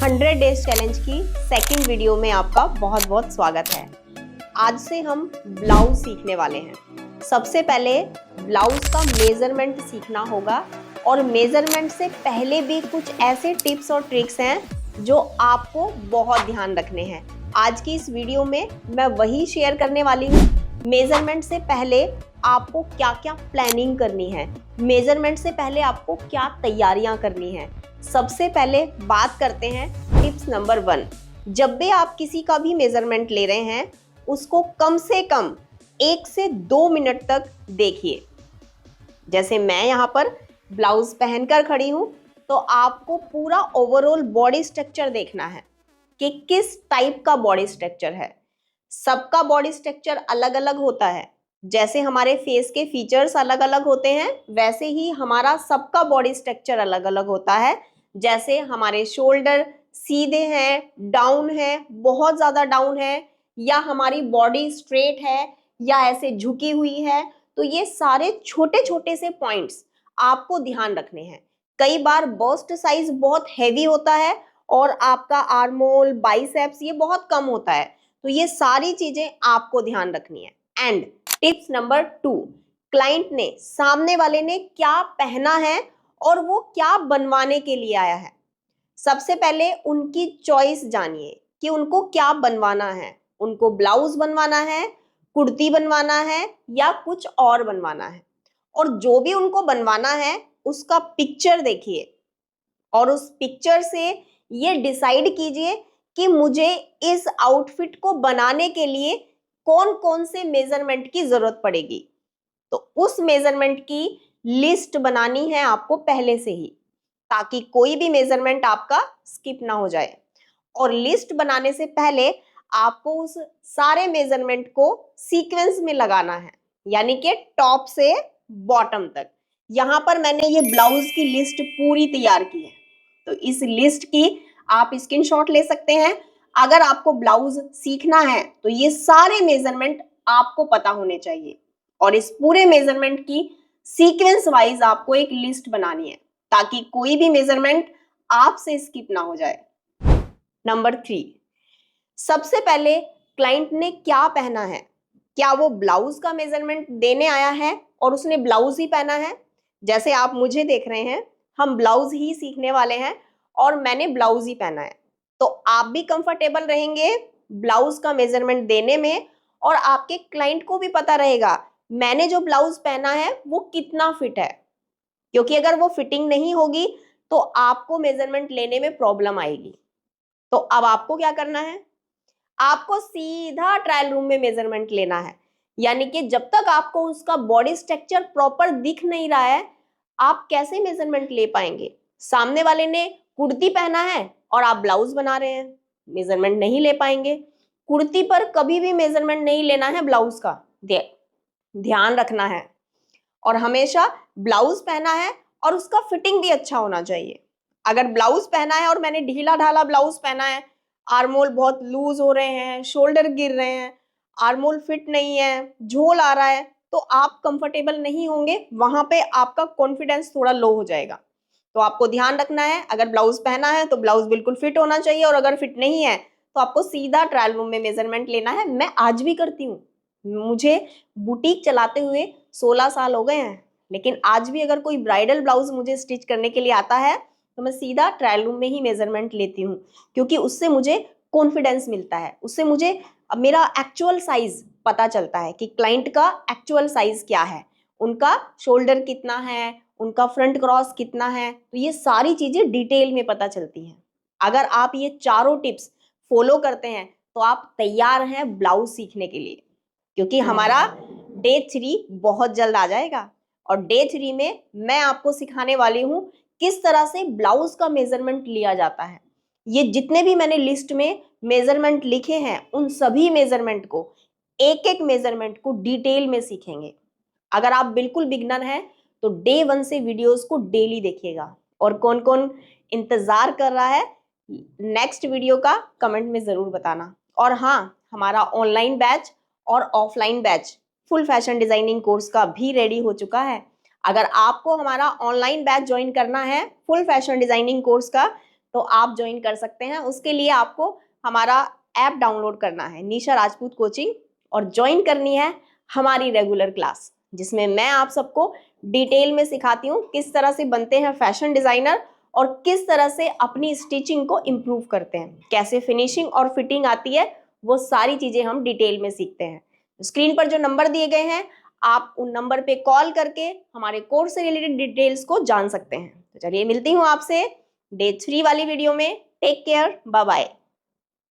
100 days challenge की second video में आपका बहुत बहुत स्वागत है। आज से हम ब्लाउज सीखने वाले हैं। सबसे पहले ब्लाउज का मेजरमेंट सीखना होगा और मेजरमेंट से पहले भी कुछ ऐसे टिप्स और ट्रिक्स हैं जो आपको बहुत ध्यान रखने हैं। आज की इस वीडियो में मैं वही शेयर करने वाली हूँ। मेजरमेंट से पहले आपको क्या क्या प्लानिंग करनी है, मेजरमेंट से पहले आपको क्या तैयारियां करनी है। सबसे पहले बात करते हैं टिप्स नंबर 1। जब भी आप किसी का भी मेजरमेंट ले रहे हैं उसको कम से कम 1 से 2 मिनट तक देखिए। जैसे मैं यहाँ पर ब्लाउज पहनकर खड़ी हूँ तो आपको पूरा ओवरऑल बॉडी स्ट्रक्चर देखना है कि किस टाइप का बॉडी स्ट्रक्चर है। सबका बॉडी स्ट्रक्चर अलग अलग होता है। जैसे हमारे फेस के फीचर्स अलग अलग होते हैं वैसे ही हमारा सबका बॉडी स्ट्रक्चर अलग अलग होता है। जैसे हमारे शोल्डर सीधे हैं, डाउन है, बहुत ज़्यादा डाउन है, या हमारी बॉडी स्ट्रेट है या ऐसे झुकी हुई है। तो ये सारे छोटे छोटे से पॉइंट्स आपको ध्यान रखने हैं। कई बार बस्ट साइज बहुत हैवी होता है और आपका आर्मोल, बाइसेप्स ये बहुत कम होता है। तो ये सारी चीजें आपको ध्यान रखनी है। एंड टिप्स नंबर 2, क्लाइंट ने, सामने वाले ने क्या पहना है और वो क्या बनवाने के लिए आया है। सबसे पहले उनकी चॉइस जानिए कि उनको क्या बनवाना है। उनको ब्लाउज बनवाना है, कुर्ती बनवाना है या कुछ और बनवाना है। और जो भी उनको बनवाना है उसका पिक्चर देखिए और उस पिक्चर से ये डिसाइड कीजिए कि मुझे इस आउटफिट को बनाने के लिए कौन कौन से मेजरमेंट की जरूरत पड़ेगी। तो उस मेजरमेंट की लिस्ट बनानी है आपको पहले से ही, ताकि कोई भी मेजरमेंट आपका स्किप ना हो जाए। और लिस्ट बनाने से पहले आपको उस सारे मेजरमेंट को सीक्वेंस में लगाना है, यानी कि टॉप से बॉटम तक। यहाँ पर मैंने ये ब्लाउज की लिस्ट पूरी तैयार की है, तो इस लिस्ट की आप स्क्रीनशॉट ले सकते हैं। अगर आपको ब्लाउज सीखना है तो ये सारे मेजरमेंट आपको पता होने चाहिए और इस पूरे मेजरमेंट की सीक्वेंस वाइज आपको एक लिस्ट बनानी है ताकि कोई भी मेजरमेंट आपसे स्किप ना हो जाए। नंबर 3, सबसे पहले क्लाइंट ने क्या पहना है। क्या वो ब्लाउज का मेजरमेंट देने आया है और उसने ब्लाउज ही पहना है। जैसे आप मुझे देख रहे हैं, हम ब्लाउज ही सीखने वाले हैं और मैंने ब्लाउज ही पहना है, तो आप भी कंफर्टेबल रहेंगे ब्लाउज का मेजरमेंट देने में और आपके क्लाइंट को भी पता रहेगा मैंने जो ब्लाउज पहना है वो कितना फिट है। क्योंकि अगर वो फिटिंग नहीं होगी तो आपको मेजरमेंट लेने में प्रॉब्लम आएगी। तो अब आपको क्या करना है, आपको सीधा ट्रायल रूम में मेजरमेंट लेना है। यानी कि जब तक आपको उसका बॉडी स्ट्रक्चर प्रॉपर दिख नहीं रहा है आप कैसे मेजरमेंट ले पाएंगे। सामने वाले ने कुर्ती पहना है और आप ब्लाउज बना रहे हैं, मेजरमेंट नहीं ले पाएंगे। कुर्ती पर कभी भी मेजरमेंट नहीं लेना है ब्लाउज का, ध्यान रखना है। और हमेशा ब्लाउज पहना है और उसका फिटिंग भी अच्छा होना चाहिए। अगर ब्लाउज पहना है और मैंने ढीला ढाला ब्लाउज पहना है, आर्मोल बहुत लूज हो रहे हैं, शोल्डर गिर रहे हैं, आर्मोल फिट नहीं है, झोल आ रहा है, तो आप कंफर्टेबल नहीं होंगे, वहां पे आपका कॉन्फिडेंस थोड़ा लो हो जाएगा। तो आपको ध्यान रखना है, अगर ब्लाउज पहना है तो ब्लाउज बिल्कुल फिट होना चाहिए और अगर फिट नहीं है तो आपको सीधा ट्रायल रूम में मेजरमेंट लेना है। मैं आज भी करती हूँ, मुझे बुटीक चलाते हुए 16 साल हो गए हैं, लेकिन आज भी अगर कोई ब्राइडल ब्लाउज मुझे स्टिच करने के लिए आता है तो मैं सीधा ट्रायल रूम में ही मेजरमेंट लेती हूँ, क्योंकि उससे मुझे कॉन्फिडेंस मिलता है, उससे मुझे मेरा एक्चुअल साइज पता चलता है कि क्लाइंट का एक्चुअल साइज क्या है, उनका शोल्डर कितना है, उनका फ्रंट क्रॉस कितना है। तो ये सारी चीजें डिटेल में पता चलती हैं। अगर आप ये चारों टिप्स फॉलो करते हैं तो आप तैयार हैं ब्लाउज सीखने के लिए, क्योंकि हमारा डे 3 बहुत जल्द आ जाएगा और डे 3 में मैं आपको सिखाने वाली हूँ किस तरह से ब्लाउज का मेजरमेंट लिया जाता है। ये जितने भी मैंने लिस्ट में मेजरमेंट लिखे हैं उन सभी मेजरमेंट को, एक एक मेजरमेंट को डिटेल में सीखेंगे। अगर आप बिल्कुल बिगनर हैं तो डे 1 से वीडियोस को डेली देखिएगा। और कौन कौन इंतजार कर रहा है नेक्स्ट वीडियो का कमेंट में जरूर बताना। और हाँ, हमारा ऑनलाइन बैच और offline batch full fashion designing course का भी रेडी हो चुका है। अगर आपको हमारा ऑनलाइन बैच ज्वाइन करना है फुल फैशन डिजाइनिंग कोर्स का तो आप ज्वाइन कर सकते हैं। उसके लिए आपको हमारा ऐप डाउनलोड करना है, निशा राजपूत कोचिंग, और ज्वाइन करनी है हमारी रेगुलर क्लास, जिसमें मैं आप सबको डिटेल में सिखाती हूँ किस तरह से बनते हैं फैशन डिजाइनर और किस तरह से अपनी स्टिचिंग को इम्प्रूव करते हैं, कैसे फिनिशिंग और फिटिंग आती है, वो सारी चीजें हम डिटेल में सीखते हैं। स्क्रीन पर जो नंबर दिए गए हैं, आप उन नंबर पे कॉल करके हमारे कोर्स से रिलेटेड डिटेल्स को जान सकते हैं। तो चलिए मिलती हूँ आपसे डे 3 वाली वीडियो में। Take care, bye bye.